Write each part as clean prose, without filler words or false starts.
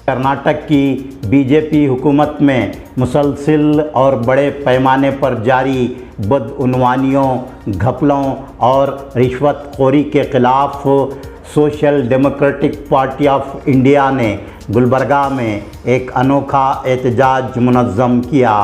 कर्नाटक की बीजेपी हुकूमत में मुसलसल और बड़े पैमाने पर जारी बदउनवानियों, घपलों और रिश्वतखोरी के ख़िलाफ़ social democratic party of India ने गुलबर्गा में एक अनोखा एहतजाज मुनज़्ज़म किया।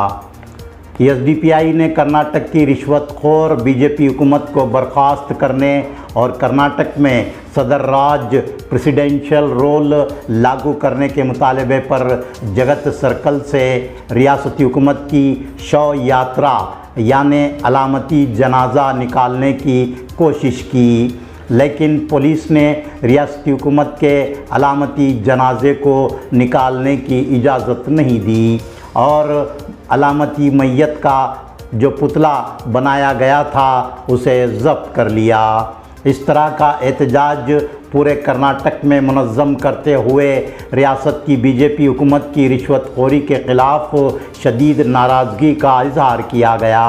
एसडीपीआई ने कर्नाटक की रिश्वतखोर बीजेपी हुकूमत को बर्खास्त करने और कर्नाटक में सदर राज प्रेसिडेंशियल रोल लागू करने के मुतालबे पर जगत सर्कल से रियासती हुकूमत की शव यात्रा यानी अलामती जनाजा निकालने की कोशिश की, लेकिन पुलिस ने रियासती हुकूमत के अलामती जनाजे को निकालने की इजाज़त नहीं दी और अलामती मैयत का जो पुतला बनाया गया था उसे ज़ब्त कर लिया। इस तरह का एहतजाज पूरे कर्नाटक में मुनज़्ज़म करते हुए रियासत की बीजेपी हुकूमत की रिश्वतखोरी के ख़िलाफ़ शदीद नाराज़गी का इजहार किया गया।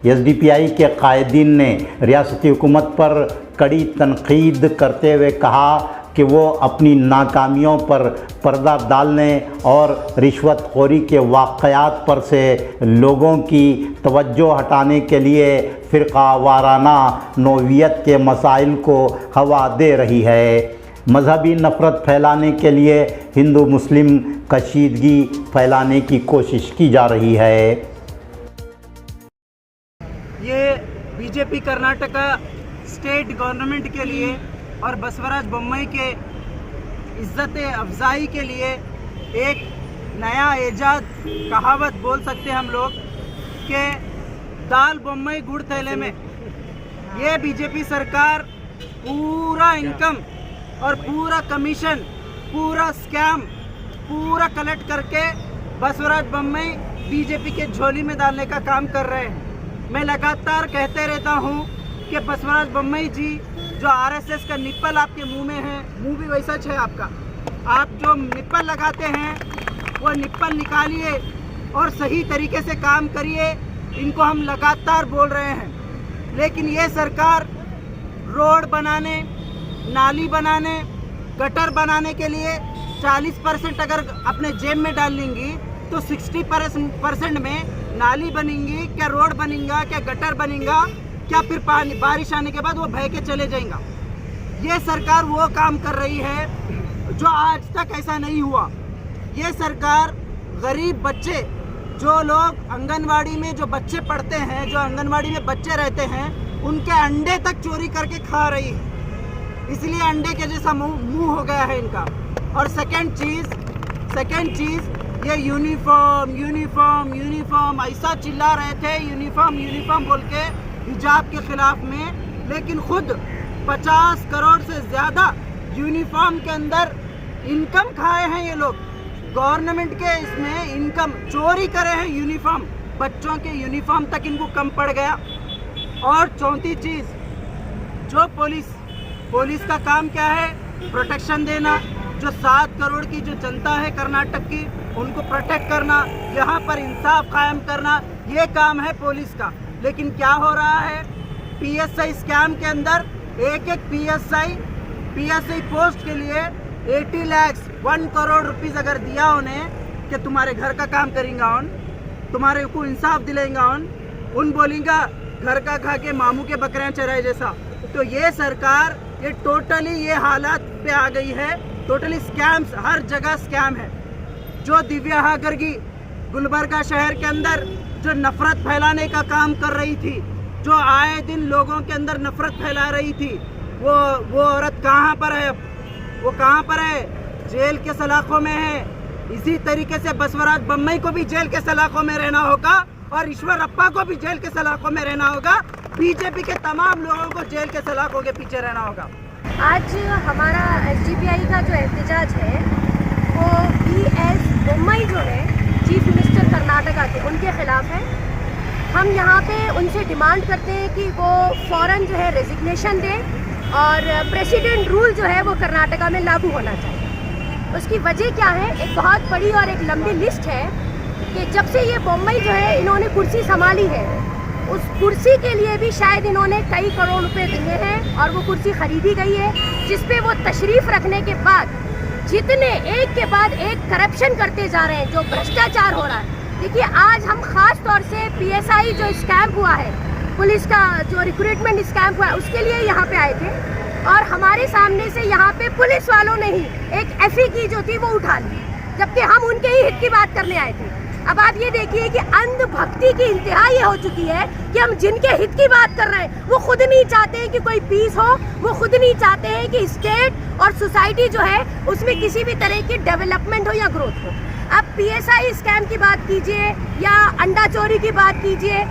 एसडीपीआई के कायदीन ने रियासती हुकूमत पर कड़ी तनक़ीद करते हुए कहा कि वो अपनी नाकामियों पर पर्दा डालने और रिश्वतखोरी के वाक़यात पर से लोगों की तवज्जो हटाने के लिए फ़िरक़ा वाराना नौइयत के मसाइल को हवा दे रही है। मजहबी नफ़रत फैलाने के लिए हिंदू मुस्लिम कशीदगी फैलाने की कोशिश की जा रही है। ये बीजेपी कर्नाटका स्टेट गवर्नमेंट के लिए और बसवराज बोम्मई के इज़्ज़त अफजाई के लिए एक नया ईजाद कहावत बोल सकते हैं हम लोग कि दाल बोम्मई गुड़ थैले में। ये बीजेपी सरकार पूरा इनकम और पूरा कमीशन, पूरा स्कैम पूरा कलेक्ट करके बसवराज बोम्मई बीजेपी के झोली में डालने का काम कर रहे हैं। मैं लगातार कहते रहता हूँ कि बसवराज बोम्मई जी, जो आरएसएस का निप्पल आपके मुंह में है, मुंह भी वैसा है आपका, आप जो निप्पल लगाते हैं वो निप्पल निकालिए और सही तरीके से काम करिए। इनको हम लगातार बोल रहे हैं, लेकिन ये सरकार रोड बनाने, नाली बनाने, गटर बनाने के लिए 40% अगर अपने जेब में डाल लेंगी तो 60% में नाली बनेंगी, क्या रोड बनेगा, क्या गटर बनेगा, क्या फिर पानी बारिश आने के बाद वो बह के चले जाएगा। ये सरकार वो काम कर रही है जो आज तक ऐसा नहीं हुआ। ये सरकार गरीब बच्चे, जो लोग आंगनवाड़ी में जो बच्चे पढ़ते हैं, जो आंगनवाड़ी में बच्चे रहते हैं, उनके अंडे तक चोरी करके खा रही है। इसलिए अंडे के जैसा मुंह हो गया है इनका। और सेकंड चीज़ ये यूनिफॉर्म ऐसा चिल्ला रहे थे, यूनिफॉर्म बोल के हिजाब के खिलाफ में, लेकिन खुद 50 करोड़ से ज़्यादा यूनिफॉर्म के अंदर इनकम खाए हैं ये लोग। गवर्नमेंट के इसमें इनकम चोरी करे हैं यूनिफॉर्म, बच्चों के यूनिफॉर्म तक इनको कम पड़ गया। और चौथी चीज़, जो पुलिस का काम क्या है? प्रोटेक्शन देना। जो 7 करोड़ की जो जनता है कर्नाटक की, उनको प्रोटेक्ट करना, यहाँ पर इंसाफ कायम करना, ये काम है पुलिस का। लेकिन क्या हो रहा है? पीएसआई स्कैम के अंदर एक पीएसआई पोस्ट के लिए 80 लाख 1 करोड़ रुपीस अगर दिया उन्हें कि तुम्हारे घर का काम करेंगे, तुम्हारे को इंसाफ दिलाएंगा, उन बोलेंगा घर का खा के मामू के बकरियां चराए जैसा। तो ये सरकार ये टोटली ये हालात पे आ गई है। टोटली स्कैम्स, हर जगह स्कैम है। जो दिव्या हागर्गी गुलबर्गा शहर के अंदर जो नफरत फैलाने का काम कर रही थी, जो आए दिन लोगों के अंदर नफरत फैला रही थी, वो औरत कहाँ पर है? वो कहाँ पर है? जेल के सलाखों में है। इसी तरीके से बसवराज बोम्मई को भी जेल के सलाखों में रहना होगा और ईश्वरप्पा को भी जेल के सलाखों में रहना होगा। बीजेपी के तमाम लोगों को जेल के सलाखों के पीछे रहना होगा। आज हमारा एसडीपीआई का जो एहतजाज है वो बीएस बोम्मई जो है चीफ मिनिस्टर कर्नाटका के, उनके खिलाफ है। हम यहाँ पे उनसे डिमांड करते हैं कि वो फ़ौरन जो है रेजिग्नेशन दें और प्रेसिडेंट रूल जो है वो कर्नाटका में लागू होना चाहिए। उसकी वजह क्या है? एक बहुत बड़ी और एक लंबी लिस्ट है कि जब से ये बोम्मई जो है इन्होंने कुर्सी संभाली है, उस कुर्सी के लिए भी शायद इन्होंने कई करोड़ रुपए दिए हैं और वो कुर्सी खरीदी गई है, जिस पे वो तशरीफ़ रखने के बाद जितने एक के बाद एक करप्शन करते जा रहे हैं, जो भ्रष्टाचार हो रहा है। देखिए, आज हम खास तौर से PSI जो स्कैम हुआ है, पुलिस का जो रिक्रूटमेंट स्कैम हुआ है, उसके लिए यहाँ पे आए थे और हमारे सामने से यहाँ पे पुलिस वालों ने ही एक FE की जो थी वो उठा ली, जबकि हम उनके ही हित की बात करने आए थे। अब आप ये देखिए कि अंधभक्ति की इंतहा ये हो चुकी है कि हम जिनके हित की बात कर रहे हैं वो खुद नहीं चाहते हैं कि कोई पीस हो, वो खुद नहीं चाहते हैं कि स्टेट और सोसाइटी जो है उसमें किसी भी तरह की डेवलपमेंट हो या ग्रोथ हो। अब PSI स्कैम की बात कीजिए या अंडा चोरी की बात कीजिए,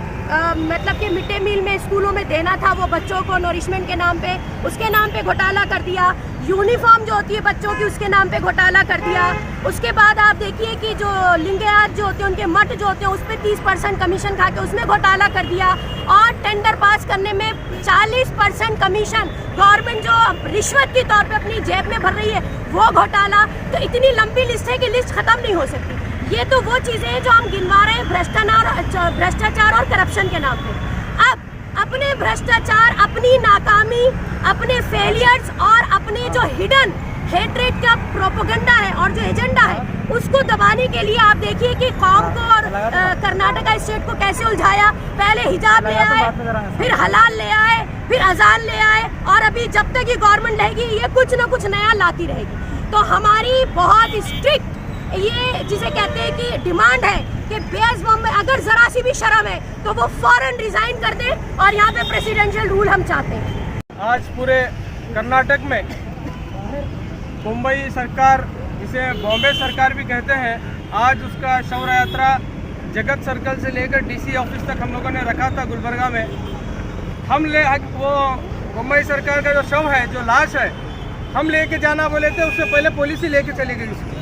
मतलब कि मिड डे मील में स्कूलों में देना था वो बच्चों को नरिशमेंट के नाम पे, उसके नाम पे घोटाला कर दिया। यूनिफॉर्म जो होती है बच्चों की, उसके नाम पे घोटाला कर दिया। उसके बाद आप देखिए कि जो लिंगायत जो होते हैं, उनके मठ जो होते हैं, उस पर 30% कमीशन खा के उसमें घोटाला कर दिया। और टेंडर पास करने में 40% कमीशन गवर्नमेंट जो रिश्वत के तौर पे अपनी जेब में भर रही है, वो घोटाला। तो इतनी लंबी लिस्ट है कि लिस्ट खत्म नहीं हो सकती। ये तो वो चीज़ें हैं जो हम गिनवा रहे हैं भ्रष्टाचार और करप्शन के नाम पे। अब अपने भ्रष्टाचार, अपनी नाकामी, अपने फेलियर्स और अपने जो हिडन हेट्रेड का प्रोपेगेंडा है और जो एजेंडा है, उसको दबाने के लिए आप देखिए कि कौम को और कर्नाटका स्टेट को कैसे उलझाया। पहले हिजाब ले आए, फिर हलाल ले आए, फिर अजान ले आए, और अभी जब तक ये गवर्नमेंट रहेगी ये कुछ ना कुछ नया लाती रहेगी। तो हमारी बहुत स्ट्रिक्ट ये जिसे कहते हैं कि डिमांड है कि बेस बॉम्बे अगर जरा सी भी शर्म है तो वो फौरन रिजाइन कर दे, और यहाँ पे प्रेसिडेंशियल रूल हम चाहते हैं। आज पूरे कर्नाटक में मुंबई सरकार, जिसे बॉम्बे सरकार भी कहते हैं, आज उसका शौर्य यात्रा जगत सर्कल से लेकर DC ऑफिस तक हम लोगों ने रखा था गुलबर्गा में। वो मुंबई सरकार का जो शव है, जो लाश है, हम लेके जाना बोले थे, उससे पहले पुलिस ही लेके चली गई उसको।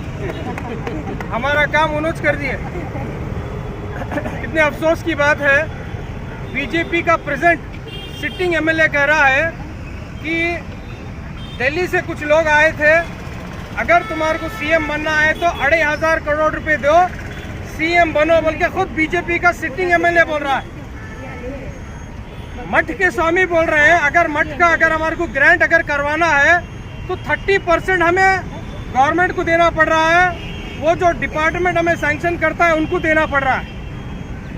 हमारा काम उन्होंने कर दिए। कितने अफसोस की बात है, बीजेपी का प्रेजेंट सिटिंग MLA कह रहा है कि दिल्ली से कुछ लोग आए थे, अगर तुम्हारे को CM बनना है तो 2,500 करोड़ रुपए दो, CM बनो, बल्कि खुद बीजेपी का सिटिंग MLA बोल रहा है। मठ के स्वामी बोल रहे हैं अगर मठ का अगर हमारे को ग्रांट अगर करवाना है तो 30% हमें गवर्नमेंट को देना पड़ रहा है, वो जो डिपार्टमेंट हमें सैंक्शन करता है उनको देना पड़ रहा है।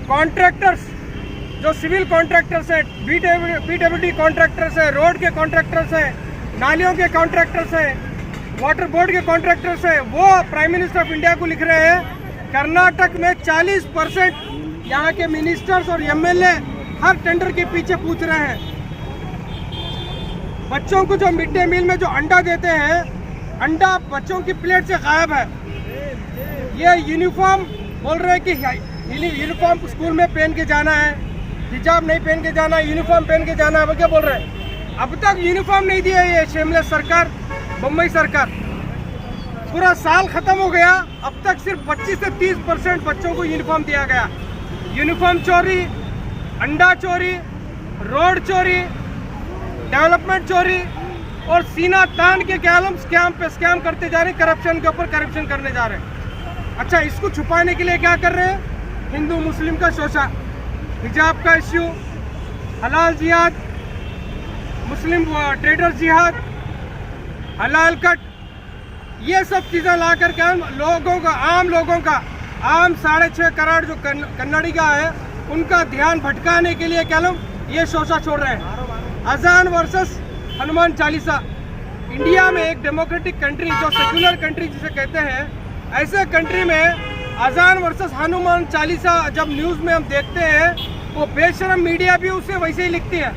कॉन्ट्रैक्टर्स जो सिविल कॉन्ट्रैक्टर्स है, PWD कॉन्ट्रैक्टर्स है, रोड के कॉन्ट्रैक्टर्स है, नालियों के कॉन्ट्रैक्टर्स है, वाटर बोर्ड के कॉन्ट्रैक्टर्स है, वो प्राइम मिनिस्टर ऑफ इंडिया को लिख रहे हैं कर्नाटक में 40% यहाँ के मिनिस्टर्स और MLA हर टेंडर के पीछे पूछ रहे हैं। बच्चों को जो मिड डे मील में जो अंडा देते हैं, अंडा बच्चों की प्लेट से गायब है। ये यूनिफॉर्म बोल रहे हैं कि यूनिफॉर्म स्कूल में पहन के जाना है, हिजाब नहीं पहन के जाना है, यूनिफॉर्म पहन के जाना है, वो क्या बोल रहे हैं। अब तक यूनिफॉर्म नहीं दिया ये शेमलेस सरकार, मुंबई सरकार। पूरा साल खत्म हो गया, अब तक सिर्फ 25 से 30% बच्चों को यूनिफॉर्म दिया गया। यूनिफॉर्म चोरी, अंडा चोरी, रोड चोरी, डेवलपमेंट चोरी, और सीना तान के स्कैम पे स्कैम करते जा रहे हैं, करप्शन के ऊपर करप्शन करने जा रहे हैं। अच्छा, इसको छुपाने के लिए क्या कर रहे हैं, हिंदू मुस्लिम का शोषण, हिजाब का इश्यू, हलाल जिहाद, मुस्लिम ट्रेडर्स जिहाद, हलाल कट, ये सब चीज़ें ला कर के लोगों का, आम लोगों का, आम 6.5 करोड़ जो कन्नड़ी का है, उनका ध्यान भटकाने के लिए क्या लोग ये शोषा छोड़ रहे हैं। अजान वर्सेस हनुमान चालीसा। इंडिया में एक डेमोक्रेटिक कंट्री, जो सेक्युलर कंट्री जिसे कहते हैं, ऐसे कंट्री में अजान वर्सेस हनुमान चालीसा जब न्यूज़ में हम देखते हैं, वो बेशरम मीडिया भी उसे वैसे ही लिखती है।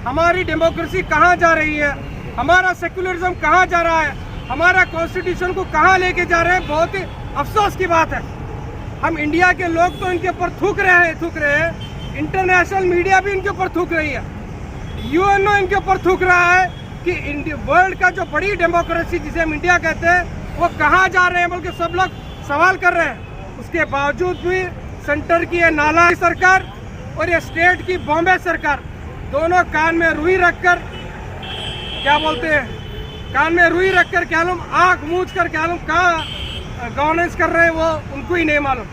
हमारी डेमोक्रेसी कहाँ जा रही है, हमारा सेक्युलरिज्म कहाँ जा रहा है, हमारा कॉन्स्टिट्यूशन को कहाँ लेके जा रहे हैं। बहुत ही अफसोस की बात है। हम इंडिया के लोग तो इनके ऊपर थूक रहे हैं, इंटरनेशनल मीडिया भी इनके ऊपर थूक रही है, UNO इनके ऊपर थूक रहा है कि वर्ल्ड का जो बड़ी डेमोक्रेसी जिसे हम इंडिया कहते हैं, वो कहाँ जा रहे हैं, बल्कि सब लोग सवाल कर रहे हैं। उसके बावजूद भी सेंटर की ये नालायक सरकार और ये स्टेट की बॉम्बे सरकार दोनों कान में रुई रखकर, क्या बोलते हैं, कान में रुई रखकर क्या लोग आँख मूंझ कर क्या लोग कहाँ गवर्नेंस कर रहे हैं, वो उनको ही नहीं मालूम।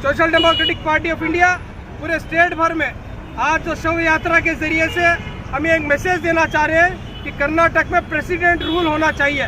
Social democratic party of India पूरे स्टेट भर में आज जो शव यात्रा के जरिए से हम एक मैसेज देना चाह रहे हैं कि कर्नाटक में प्रेसिडेंट रूल होना चाहिए।